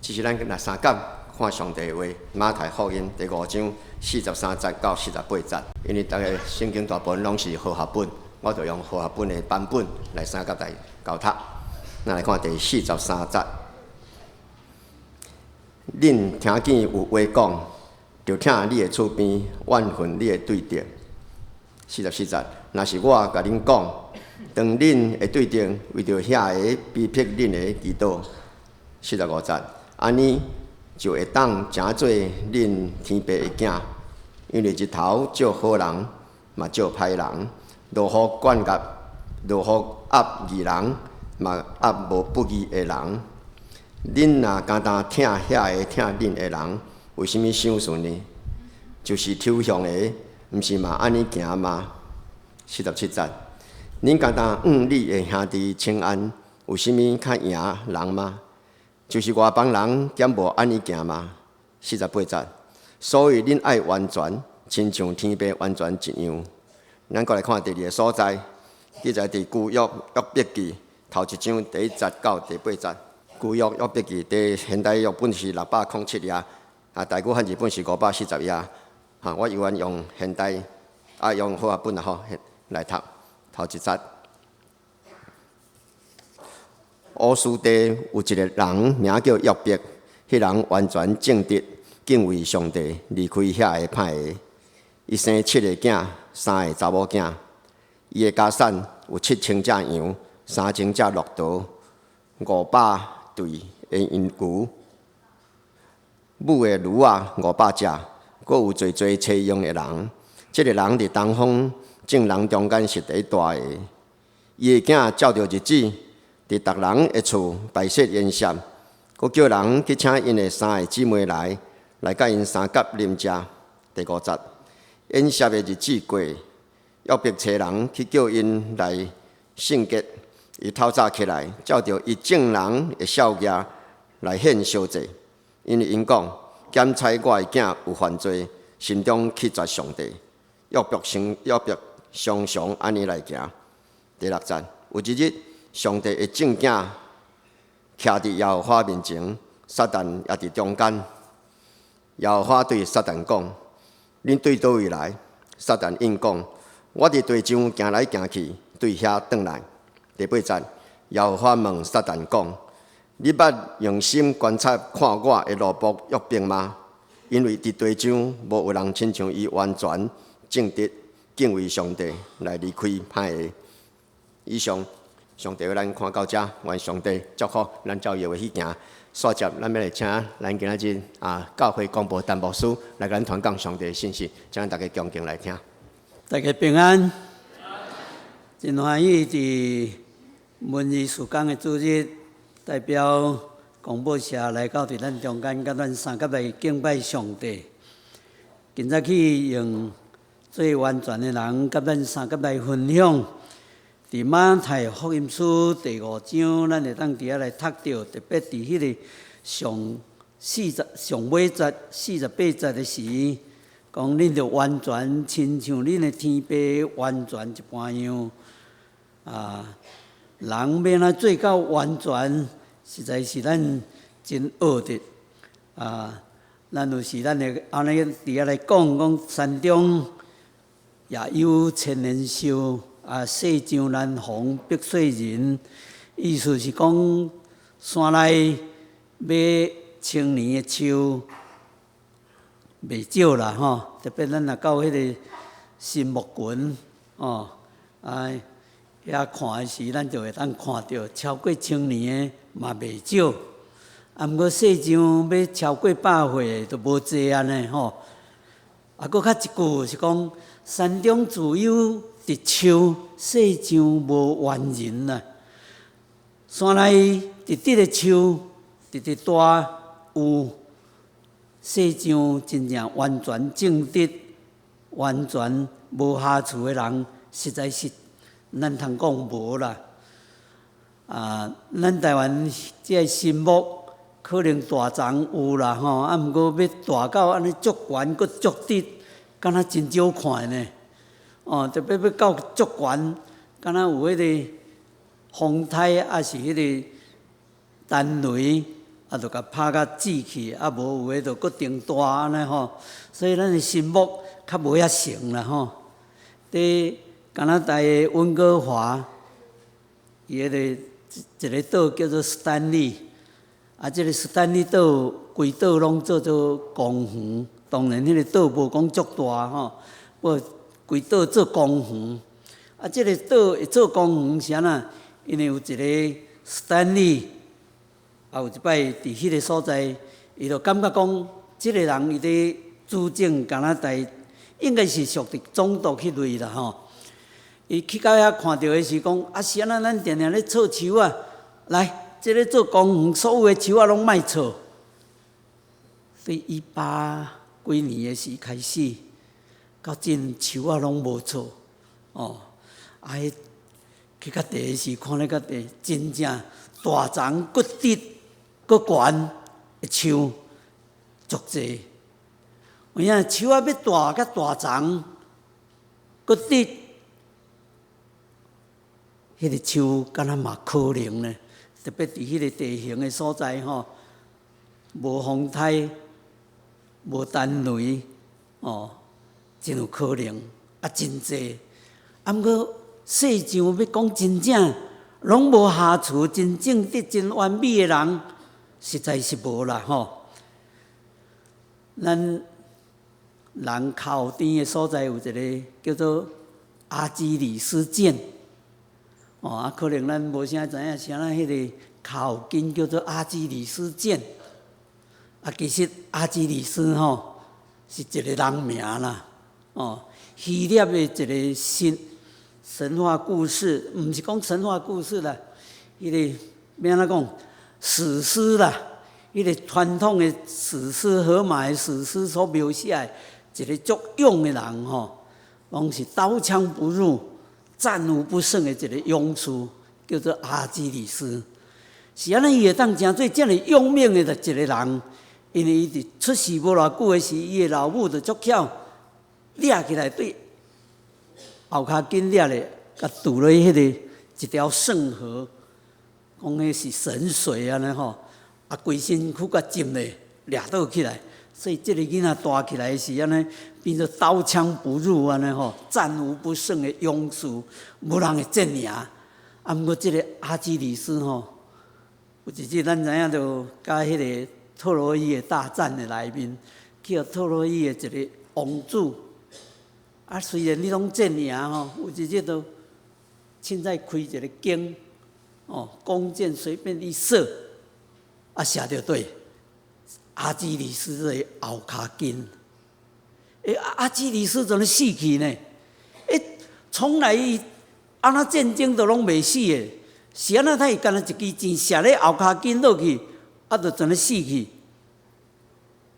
只是咱若三角看上帝的话，马太福音第5章43节到48节，因为大家圣经大部分拢是和合本，我就用和合本的版本来三角来交读。咱来看第43节，恁听见有话讲，就听你的厝边，怨恨你的对敌。44节，若是我甲恁讲，当恁会对敌，为着遐个逼迫恁的祈祷。45节，安尼就会当诚做恁天父的囝，因为日头照好人，嘛照歹人，落雨管压，落雨压义人，嘛压无不义的人。恁若单单听遐个听恁的人，为什么想顺呢？就是抽象的，毋是嘛安尼行吗？47节，恁单单你的兄弟请安，有啥物较赢人吗？就是外邦人兼无安尼行吗？48节，所以恁爱完全，亲像天父完全一样。咱过来看第2个所在，记载伫旧约约伯记头1章第1节到第8节。旧约约伯记第现代约本是607页，台语汉字本是540页。我永远用现代用和合本来读头1节。乌斯地有一个人名叫约伯，迄人完全正直，敬畏上帝，离开遐个歹个。伊生7个囝，3个查某囝。伊个家产有7000只羊，3000只骆驼，500对的银牛，母的驴仔500只，阁有侪侪车用的人。这个人伫东方众人中间是第大个。伊个囝照着日子，伫逐人的厝摆设筵席，阁叫人去请因的3个姊妹来甲因三角啉食。第5节，宴席的日子过，约伯找人去叫因来圣洁。伊透早起来，照着伊众人的孝业来献烧祭，因为因讲，检察我的囝有犯罪，心中气绝上帝。约伯常常安尼来行。第6节，有一日，上帝的正囝徛伫耶和华面前，撒旦也伫中间。耶和华对撒旦讲：“恁对倒位来？”撒旦应讲：“我伫地上行来行去，对遐转来。”第8节，耶和华问撒旦讲：“你捌用心观察看我的奴仆约伯吗？因为伫地上无有人亲像伊完全正直，敬畏上帝，来离开歹个。”以上，上帝为咱看到这，愿上帝祝福咱照伊话去行。续接，咱要来请咱今仔日教会广播陈牧师来甲咱传讲上帝的信息，请咱大家恭敬来听。大家平安，真欢喜伫文艺时光的主日，代表广播社来到伫咱中间，甲咱三甲来敬拜上帝。今早起用最完全的人，甲咱三甲来分享。伫马太福音书第5章，咱会当伫遐来读到，特别伫迄个上尾节48节的时，讲恁着完全亲像恁的天父完全一般样。人要哪做到完全，实在是咱真恶的。咱有时咱会安尼伫遐来讲山中也有千年树。细江南风碧水人，意思是讲山内买千年的树袂少啦吼。特别咱若到迄个新木群遐看的时，咱就会当看到超过1000年的嘛袂少。毋过细江要超过100岁都无济安尼吼。佫较一句是讲山中自有直树，世上无完人呐。山内直直的树，直直大有，世上真正完全正直、完全无瑕疵的人，实在是咱通讲无啦。咱台湾这个新木可能大丛有啦吼，毋过要大到安尼足悬佮足直，敢若真少看呢。特别要到足悬，敢若有迄个风台，还是迄个单雷，啊，就甲拍甲志气，啊，无有诶就搁顶大安尼吼。所以咱诶心目较无遐成啦吼。伫加拿大诶温哥华，伊迄个一个岛叫做斯坦利，啊，即个斯坦利岛规岛拢做做公园，当然迄个岛无讲足大吼，不过规岛做公园。啊，即个岛会做公园是安那？因为有一个斯坦利，啊，有一摆伫迄个所在，伊就感觉讲，即个人伊伫主政加拿大，应该是属于总督迄类啦吼。伊去到遐看到的是讲，啊是安那咱定定咧插树啊，来，即个做公园，所有的树啊拢莫插。对100几年的时开始，到真树啊拢无插，哦，啊，去到地时看咧，到地真正大丛、骨直、骨悬的树足济。有影树啊要大甲大丛、骨直。迄个树敢若嘛可能呢，特别伫迄个地形的所在吼，无风台，无单雷，哦，真有可能，啊真济。啊，毋过世上要讲真正拢无下厝，真正得真完美的人，实在是无啦吼。咱人靠边的所在有一个叫做阿基里斯腱。哦，啊，可能咱无啥知影，啥那迄个靠筋叫做阿基里斯腱。啊，其实阿基里斯吼是一个人名啦。哦，希腊的一个神话故事，毋是讲神话故事啦，迄个要安怎讲史诗啦，迄个传统的史诗，荷马的史诗所描写的一个足勇的人吼，拢是刀枪不入。战无不胜的一个勇士，叫做阿基里斯。是安尼，伊会当成做这么勇猛的一个人，因为伊伫出世无偌久的时，伊的老母就足巧，掠起来对后骹紧掠咧，甲渡落迄个一条圣河，讲迄是神水安尼吼，啊，规身躯甲浸咧，掠倒起来。所以这个囡仔大起来是安尼，变做刀枪不入安尼吼，战无不胜的勇士，无人会战赢。啊，毋过这个阿基里斯吼，有一日咱知影着，甲迄个特洛伊的大战的内面，去互特洛伊的一个王子，啊，虽然你拢战赢吼，有一日就凊彩开一个弓，哦，弓箭随便一射，啊，射着对。阿基里斯的后骹筋，阿基里斯怎么死去呢？从来安那战争都拢袂死的，是安那他会干那一支箭射咧后骹筋落去，啊，就怎么死去？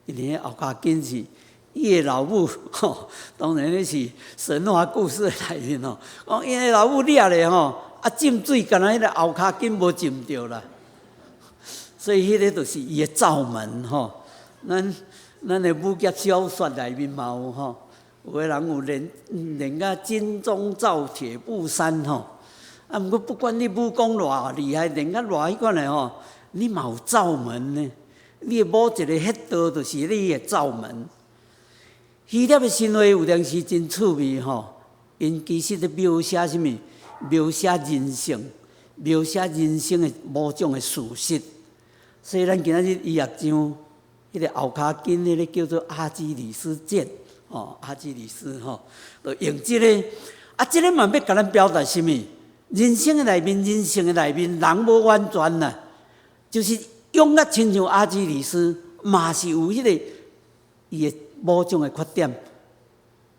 因为后骹筋是伊的老母吼，当然那是神话故事内面吼，讲因为老母掠咧吼，啊浸水，干那迄个后骹筋无浸着啦。所以迄个就是伊的罩门吼，咱的武侠小说内面嘛有吼，有个人有练甲金钟罩铁布衫吼，啊，毋过不管你武功偌厉害，练甲偌迄款的吼，你嘛有罩门呢。你的某一个迄道就是你的罩门。希腊的神话有当时真趣味吼，因其实咧描写什么？描写人性，描写人生的某种的事实。所以咱今仔日医学上，迄个后骹筋迄个叫做阿基里斯腱，哦，阿基里斯吼，就用这个，啊，这个嘛要甲咱表达什么？人生的内面，人性的内面，人无完全呐，就是勇啊，亲像阿基里斯，嘛是有迄个伊的某种的缺点，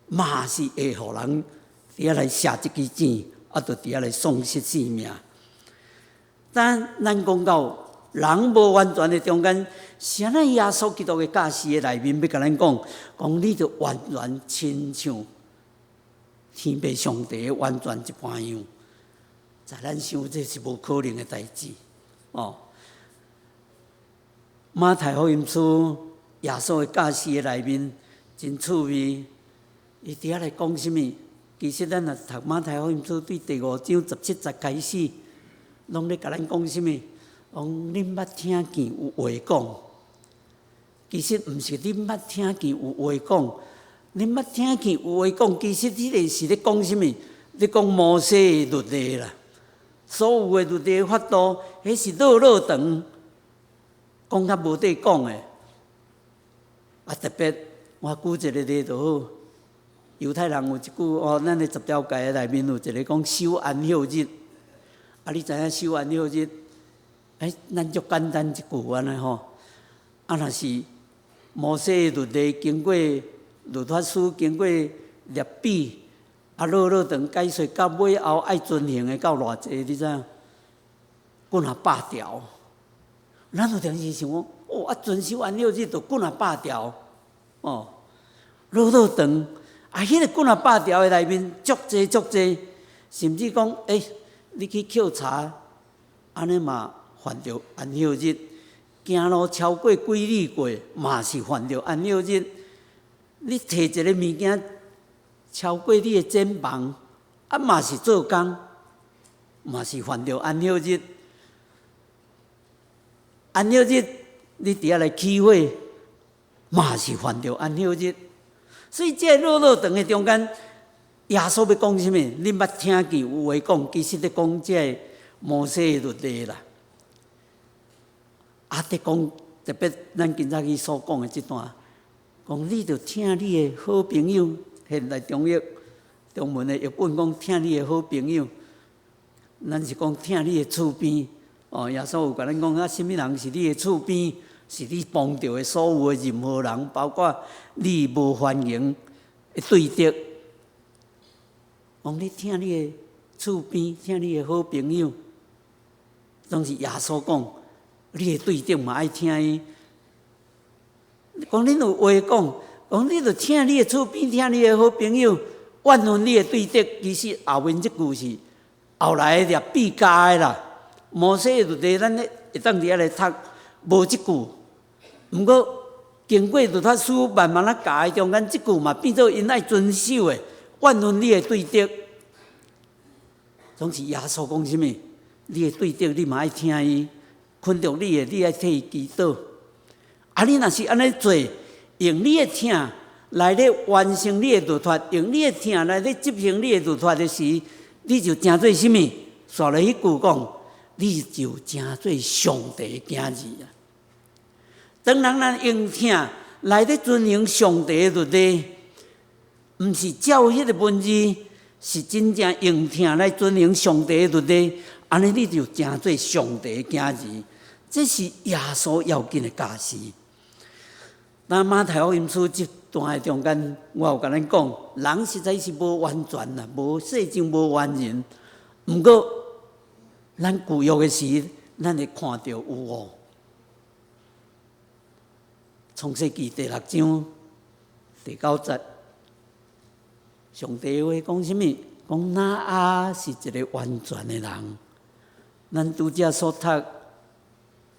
嘛是会互人伫遐来射一支箭，啊，就伫遐来丧失性命。但咱讲到。人无完全的中间，是安尼耶稣基督的教示的内面，要甲咱讲，你就完全亲像天父上帝的完全一般样，在咱想这是无可能的代志。哦，马太福音书耶稣的教示的内面真趣味，伊伫遐来讲什么？其实咱若读马太福音书对第5章17节开始，拢咧甲咱讲什么？讲恁捌听见有话讲，其实毋是恁捌听见有话讲，恁捌听见有话讲，其实迄个是咧讲什么？咧讲摩西的律例啦，所有的律例法度，迄是老长，讲较无得讲的。啊，特别我举一个例就好，犹太人有一句咱的10条诫内面有一个讲守安息日。啊，你知影守安息日？咱足简单一句安尼吼。啊，若是摩西的律例经过律法师经过列比，啊，老长解说到尾后爱遵行的到偌济？你知影？几若100条。咱有当时想讲，遵守安息日就几若100条，老长。啊，迄个几若100条的内面足济，甚至讲，你去扣查，安尼嘛犯着安息日；行路超过几里过，嘛是犯着安息日。你摕一个物件超过你的肩膀，啊，嘛是做工，嘛是犯着安息日。安息日你伫遐来起火，嘛是犯着安息日。所以这老长的中间，耶稣要讲什么？你捌听见有话讲，其实咧讲这摩西的律例啦。啊，伫讲特别咱今早去所讲的这段，讲你着听你的好朋友，现代中文的译本讲听你的好朋友，咱是讲听你的厝边。耶稣有甲咱讲什么人是你的厝边？是你帮助的所有的任何人，包括你无欢迎的对敌。讲你听你的厝边，听你的好朋友，拢是耶稣讲，你的对敌嘛爱听伊。讲恁有话讲你着听你的厝边，听你的好朋友，怨恨你的对敌。其实后面这句是后来列比加的啦。摩西的律例，咱会当伫遐来读，无即句。毋过经过律法师慢慢啊教的中间，即句嘛变做因爱遵守的，怨恨你的对敌。总是耶稣讲什么？你的对敌，你嘛爱听伊；困着你的，你爱替伊祈祷。啊，你若是安尼做，用你的听来咧完成你的律法，用你的听来咧执行你的律法的时，你就成做什么？煞来迄句讲，你就成做上帝的囝儿啊！当咱用听来咧遵行上帝的律例，毋是照迄个文字，是真正用听来遵行上帝的律例，安尼你就成做上帝的囝儿。这是耶稣要紧的家事。那马太福音书这段的中间，我有甲咱讲，人实在是无完全啦，无世情无完人。毋过，咱旧约的时，咱会看到有误。创世纪第6章第9节，上帝话讲什么？讲挪亚是一个完全的人。咱拄则所读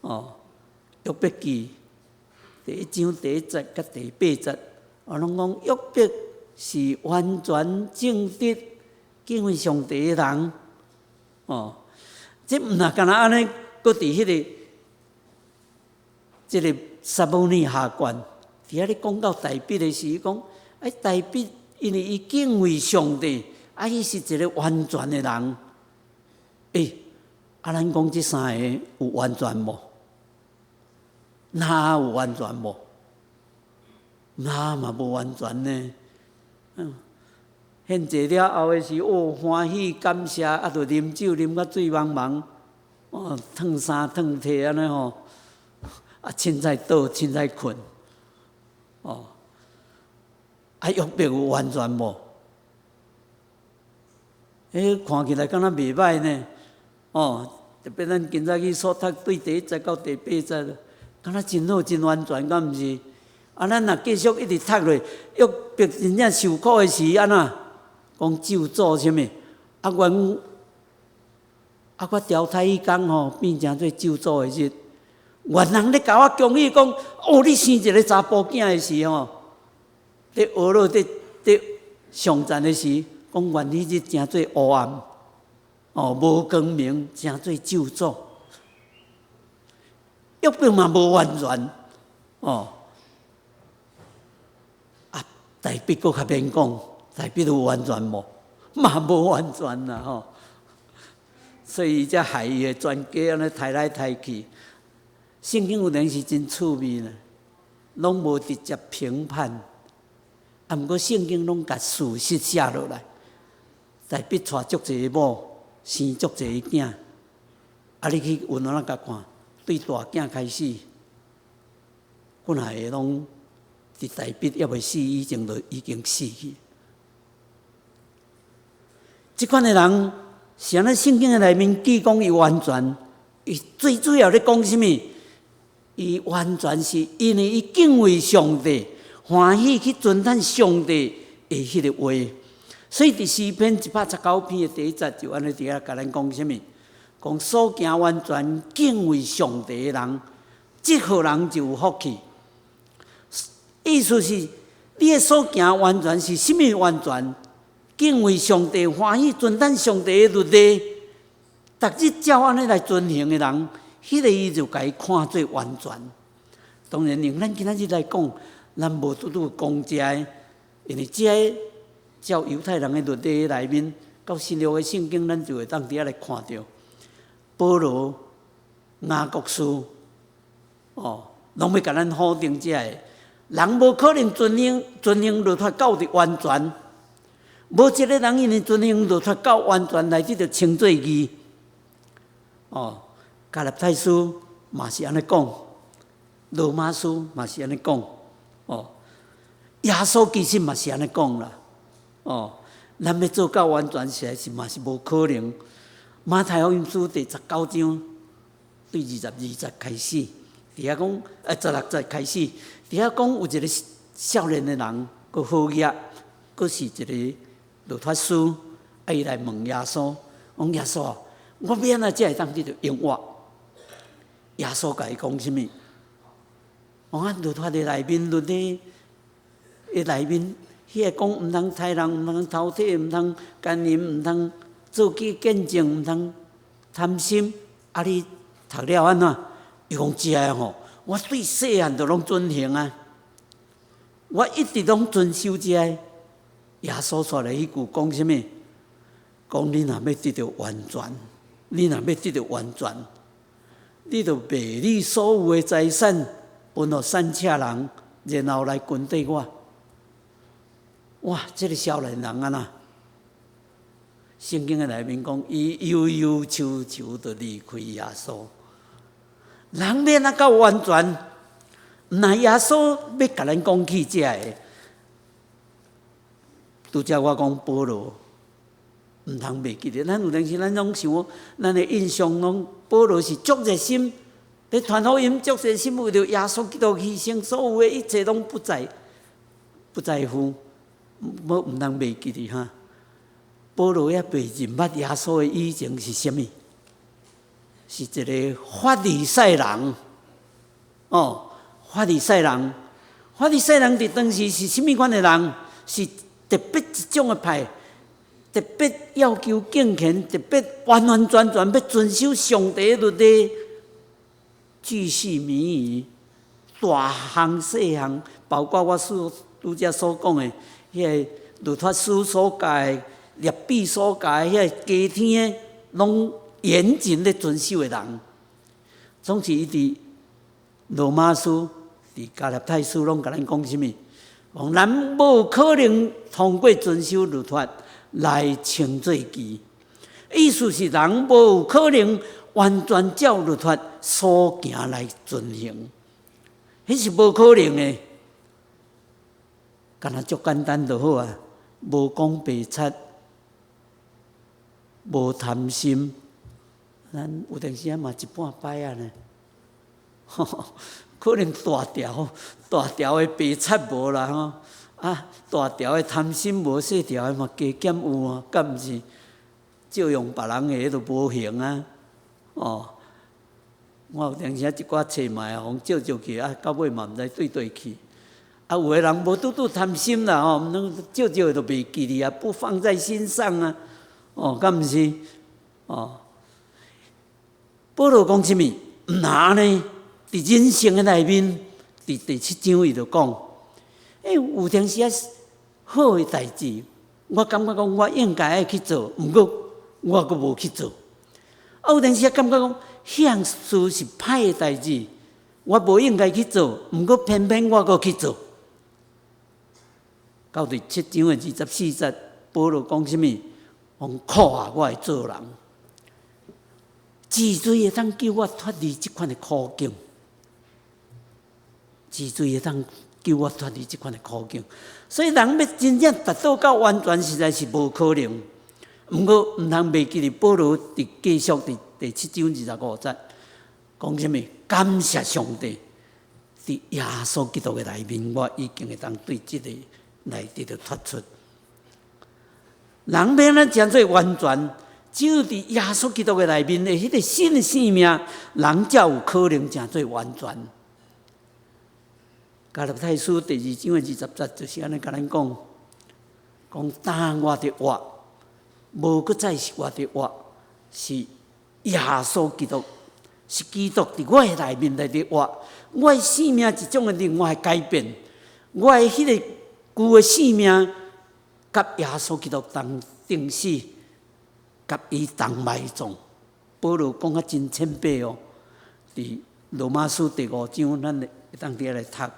约伯记第1章第1节甲第8节，拢讲约伯是完全正直、敬畏上帝的人。这毋若干那安尼，搁伫迄个即个撒母耳下卷，伫遐咧讲到大卫的时，讲大卫因为伊敬畏上帝，伊是一个完全的人。咱讲这三个有完全无？哪有完全无？哪嘛无完全呢？献祭了后的时，欢喜感谢，就啉酒啉到醉茫茫，烫衫烫体安尼吼，凊彩倒凊彩困，约伯有完全无？看起来敢若袂歹呢。特别咱今早去所读对第1节到第8节，敢若真好真完全，敢毋是？咱若继续一直读落，约伯真正受苦的时安怎？讲咒诅什么？我调胎一天变成做咒诅的日。原人咧甲我讲义讲，你生一个查甫囝的时咧学了咧上赞的时，讲原迄日真做黑暗，无光明，真做咒诅。约伯嘛无完全，大笔佫较免讲，大笔有完全无，嘛无完全啦吼。所以才害伊的全家安尼抬来抬去。圣经有阵是真趣味呢，拢无直接评判，啊，毋过圣经拢甲事实写落来。大笔娶足侪某，生足侪囝，啊，你去运哪甲看，对大囝开始，本来的拢伫大笔还未死以前就已经死去。即款的人，是安尼圣经的内面记讲伊完全，伊最主要咧讲什么？伊完全是因为伊敬畏上帝，欢喜去遵趁上帝的迄个话。所以伫诗篇119篇的第1节就安尼伫遐甲咱讲什么？讲所行完全敬畏上帝的人，即号人就有福气。意思是，你的所行完全是什么完全？敬畏上帝，欢喜遵趁上帝的律例，逐日照安尼来遵行的人，迄个伊就甲伊看做完全。当然，用咱今仔日来讲，咱无拄拄讲这个，因为这照犹太人的律例内面，到新约的圣经，咱就会当伫遐来看到保罗、雅各书，拢要甲咱否定这个。人无可能遵行律法到的完全，无一个人因为遵行律法到完全来，即就称做义。加拉太书嘛是安尼讲，罗马书嘛是安尼讲，耶稣其实嘛是安尼讲啦。咱要做到完全，实在是嘛是无可能。马太福音书第19章对22节开始，伫遐讲16节开始，伫遐讲有一个少年的人，佮好业，佮是一个律法师，伊来问耶稣，讲耶稣啊，我要安怎才会当得到永活？耶稣甲伊讲什么？讲律法的内面，律例的内面，迄个讲毋通杀人，毋通偷窃，毋通奸淫，毋通做假见证，毋通贪心。啊，你读了安怎？伊讲这个吼，我对细汉就拢遵行啊，我一直拢遵守这个。耶稣说的迄句讲什么？讲你若要得到完全，你若要得到完全，你就卖你所有的财产，分予善车人，然后来跟对我。哇！这个少年人啊呐，圣经的内面讲，伊忧忧愁愁就离开耶稣。人要哪到完全？那耶稣要甲咱讲起这个。拄则我讲保罗，毋通袂记得。咱有阵时咱拢想，咱的印象拢保罗是足热心，咧传福音足热心，为着耶稣基督牺牲，所有的一切拢不在乎。毋通袂记得哈。保罗也袂认捌耶稣的以前是啥物？是一个法利赛人。法利赛人伫当时是啥物款的人？是特别一种的派，特别要求敬虔，特别完完全全要遵守上帝的律例，巨细靡遗，大项细项，包括我拄则所讲的，迄个律法书所教、律比所教，迄个家庭拢严谨咧遵守的人，总是伊伫罗马书、伫加拉太书拢甲咱讲什么？讲咱无可能通过遵守律法来称做义，意思是人无可能完全照律法所行来遵行，迄是无可能的。干那足简单就好啊，无讲白贼，无贪心，咱有阵时嘛一半摆啊呢。可能大条的白贼无啦吼，大条的贪心无，细条的嘛加减有啊，敢毋是？照用别人的迄都无行啊。我有阵时一寡册嘛，互照去啊，到尾嘛毋知对去。有的人无拄贪心啦吼，毋通照的都袂记哩啊，不放在心上啊。敢毋是？保罗讲什么？毋那呢？伫人生的内面，伫第7章伊就讲，有阵时好的代志，我感觉讲我应该爱去做，毋过我阁无去做。有阵时感觉讲，向事是歹的代志，我无应该去做，毋过偏偏我阁去做。到第7章的24节，保罗讲什么？讲苦啊，我会做人。治罪会当救我脱离即款的苦境，治罪会当救我脱离即款的苦境。所以人要真正达到完全，实在是无可能。毋过毋通袂记哩，保罗继续伫第7章25节讲什么？感谢上帝，伫耶稣基督的内面，我已经会当对即个来得到脱出。人要咱真做完全，只有伫耶稣基督的内面的迄个新的生命，人才有可能真做完全。加拉太书第2章20节就是安尼甲咱讲，但我的活，无搁再是我的活，是耶稣基督，是基督伫我的内面来的活。我的生命一种的另外的改变，我的迄个旧的生命，甲耶稣基督同定死，甲伊同埋葬。保罗讲啊真谦卑哦，伫罗马书第5章，咱会当伫遐来读。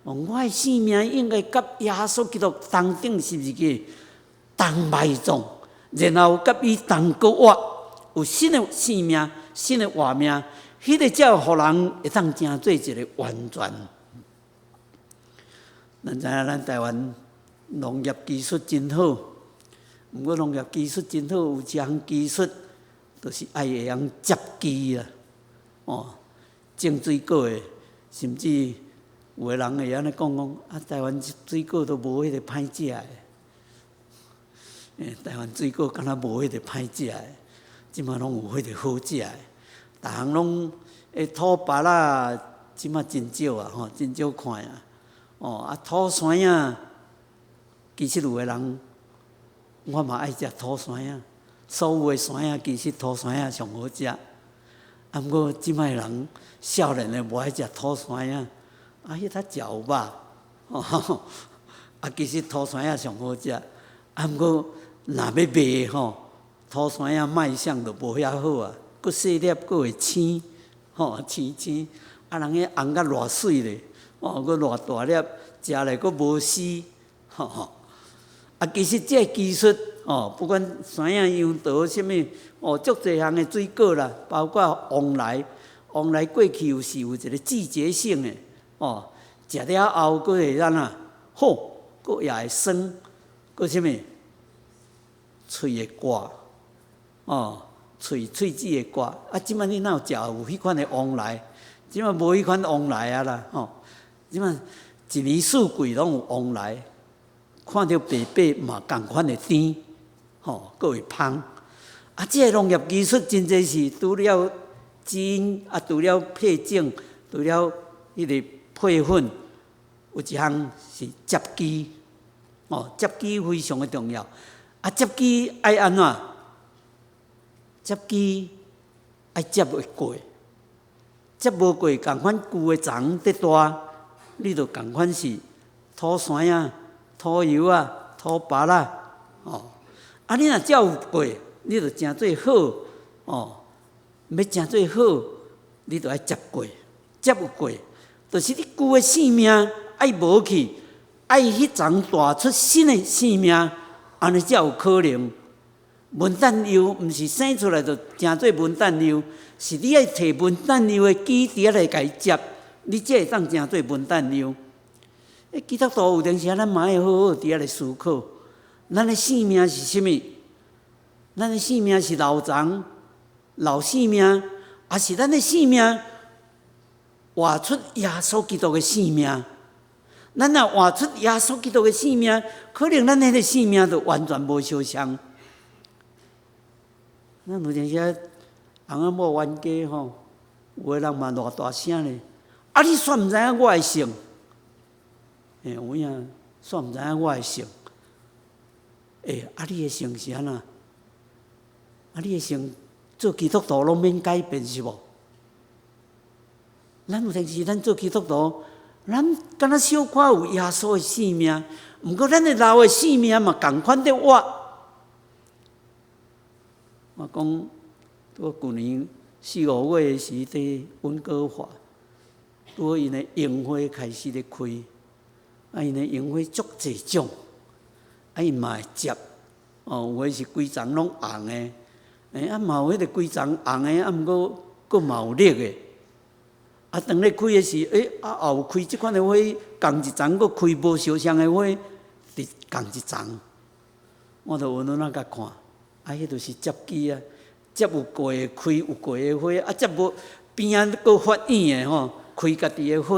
我的生命应该甲耶稣基督同定十字架，同埋葬，然后甲伊同搁活，有新的生命、新的活命，迄个才有互人会当成做一个完全。咱知影咱台湾农业技术真好，毋过农业技术真好，有一项技术就是爱会晓接机啊，种水果的，甚至有个人会安尼讲台湾水果都无迄个歹食的，台湾水果敢若无迄个歹食的，即马拢有迄个好食的，逐项拢土芭乐即马真少啊，真少看啊，土山仔，其实有个人，我嘛爱食土山仔，所有的山仔其实土山仔上好食，毋过即摆人少年的无爱食土山仔。迄较嚼有肉，其实土山仔上好食，毋过若要卖土山仔卖相就无遐好啊，佫细粒，佫会青，青，人迄红甲偌水咧，佫偌大粒，食咧佫无丝，其实这技术，不管山仔、杨桃什物，足侪项的水果啦，包括往来过去有一个季节性的。食了后，佫会咱好，佫也会酸，佫什物？喙会刮，喙齿会刮。即摆你哪有食有迄款的往来？即摆无迄款往来啊啦，即摆一年四季拢有往来，看到白白嘛共款的甜，佫会芳。即个农业技术真侪是除了基因，除了配种，除了迄个。配粉有一项是接机，接机非常的重要。接机爱安怎？接机爱接会过，接无过，共款旧的丛得大，你就共款是土山仔、土油啊、土芭乐，你若接有过，你就真做好，要真做好，你就爱接过，接有过。就是你旧的生命爱无去，爱迄丛大出新的生命，安尼才有可能。文旦柚毋是生出来就成做文旦柚，是你爱摕文旦柚的基伫来甲伊接，你才会当成做文旦柚。基督徒有阵时咱嘛要好好伫来思考，咱的生命是啥物？咱的生命是老丛、老生命，还是咱的生命？活出耶稣基督的生命，咱若活出耶稣基督的生命，可能咱迄个生命就完全无相像。咱有阵时翁仔某冤家有个人嘛偌大声咧，你煞毋知影我的性？有影煞毋知影我的性？你的性是安怎？你的性做基督徒拢免改变是无？咱有阵时咱做基督徒，咱敢若小可有耶稣的性命，毋过咱的老的性命嘛，共款的活。我讲，我旧年4、5月时伫温哥华，拄好因的樱花开始咧开，因的樱花足济种，因嘛会接，有诶是规丛拢红的，嘛有迄个规丛红的，毋过佫嘛有绿的。当咧开的时，后开即款的花，共一丛佫开无相像的花，伫共一丛，我就稳稳甲看。迄就是接机啊，接有过的开有过的花，接无边仔佫发艳的吼，开家己的花。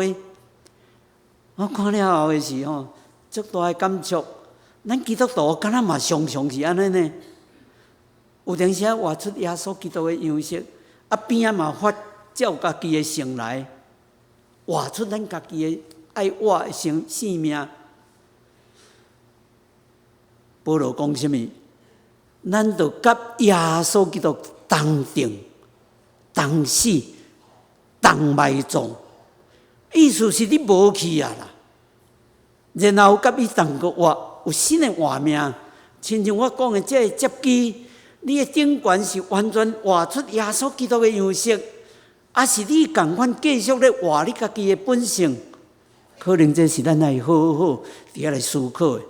我看了后的是吼，足大的感触。咱基督徒敢若嘛常常是安尼呢？有阵时画出耶稣基督的样式，边仔嘛发照家己的性来，画出咱家己的爱活的性命。保罗讲什么？咱就甲耶稣基督同定、同死、同埋葬，意思是你无去啊啦。然后甲伊同个活，有新的活命。亲像我讲的，这个接机，你的顶悬是完全画出耶稣基督的样式，还是你共款继续咧活你家己的本性？可能这是咱来好好伫遐来思考的。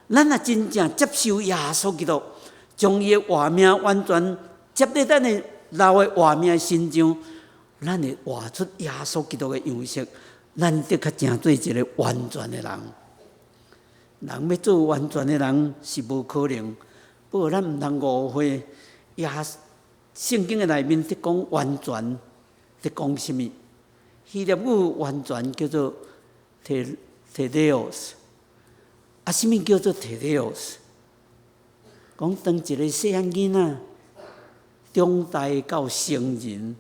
咱若真正接受耶稣基督，将伊的活命完全接在咱的老的活命身上，咱会活出耶稣基督的样式，咱得较正做一个完全的人。人要做完全的人是无可能，不过咱毋通误会。圣经的内面伫讲完全，伫讲什么？希腊语完全叫做 teleos， 什么叫做 teleos？讲当一个细汉囡仔长大到成人，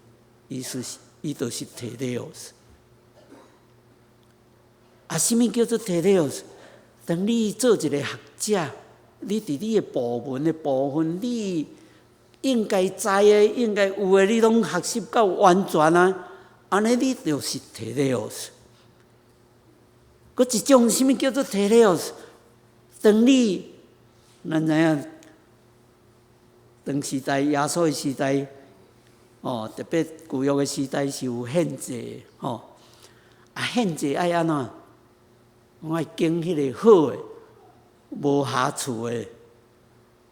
伊就是 teleos。什么叫做 teleos？ 当你做一个学者，你伫你的部门的部分，你应该知的、应该有的，你拢学习到完全啊，安尼你就是 teleos。佫一种什么叫做 teleos？ 当咱知影。当时代耶稣的时代，特别旧约的时代是有献祭，献祭爱安怎？我爱经迄个好的、无瑕疵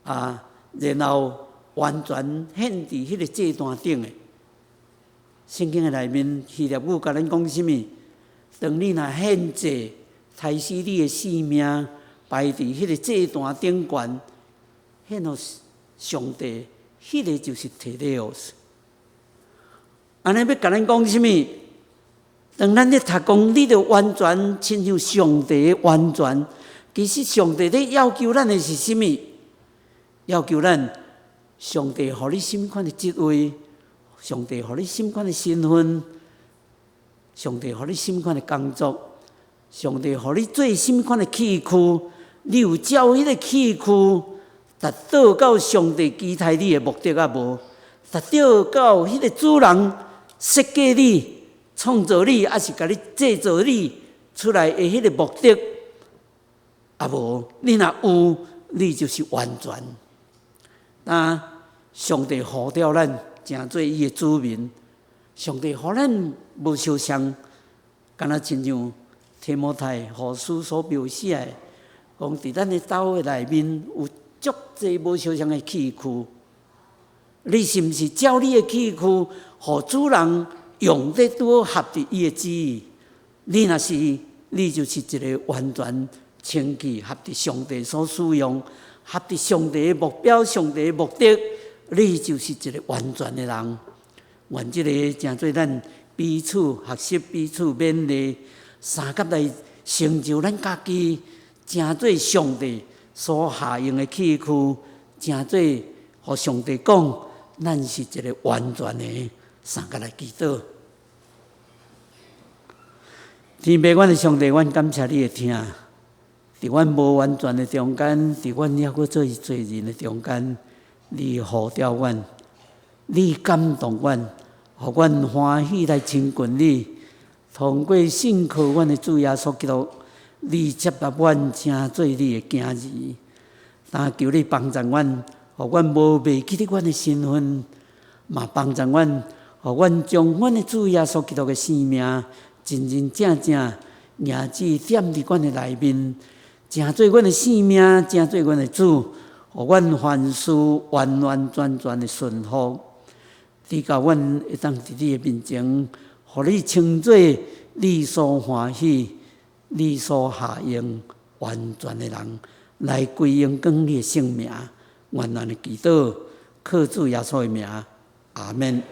的，然后完全献伫迄个祭坛顶的。圣经的内面希腊语甲咱讲什么？当你若献祭，杀死你的性命，摆伫迄个祭坛顶悬，献互上帝，迄个就是 teleos。安尼要甲咱讲什么？当咱咧读讲，你着完全亲像上帝的完全。其实上帝咧要求咱的是什么？要求咱上帝互你什么款的职位？上帝互你什么款的身份？上帝互你什么款的工作？上帝互你做什么款的器躯？你有照迄个器躯？达到到上帝期待你的目的啊无？达到到迄个主人设计你、创造你，还是甲你制造你出来的迄个目的啊无？你若有，你就是完全。上帝呼召咱成做伊的子民，上帝互咱无相像，敢若亲像提摩太后书所描写的，讲伫咱的兜的内面有足济无相像的器躯，你是毋是照你的器躯，互主人用得拄好合伫伊的旨意？你若是，你就是一个完全清气合伫上帝所使用，合伫上帝的目标、上帝的目的，你就是一个完全的人。愿这个诚做咱彼此学习、彼此勉励，三甲来成就咱家己，诚做上帝所下用的器躯，诚做互上帝讲，咱是一个完全的。三甲来祈祷。天父，阮的上帝，阮感谢你的听，伫阮无完全的中间，伫阮还阁做罪人的中间，你呼召阮，你感动阮，互阮欢喜来亲近你，通过信靠阮的主耶稣基督，你接纳阮成做你的囝儿。但求你帮助阮，互阮无忘记阮的身份，嘛帮助阮，互阮将阮的主耶稣基督的生命真真正正硬志点伫阮的内面，成做阮的生命，成做阮的主，互阮凡事完完全全的顺服。你教阮会当伫你的面前，互你称作你所欢喜、你所下用完全的人，来归荣光你的圣名。愿咱的祈祷，靠主耶稣的名，阿门。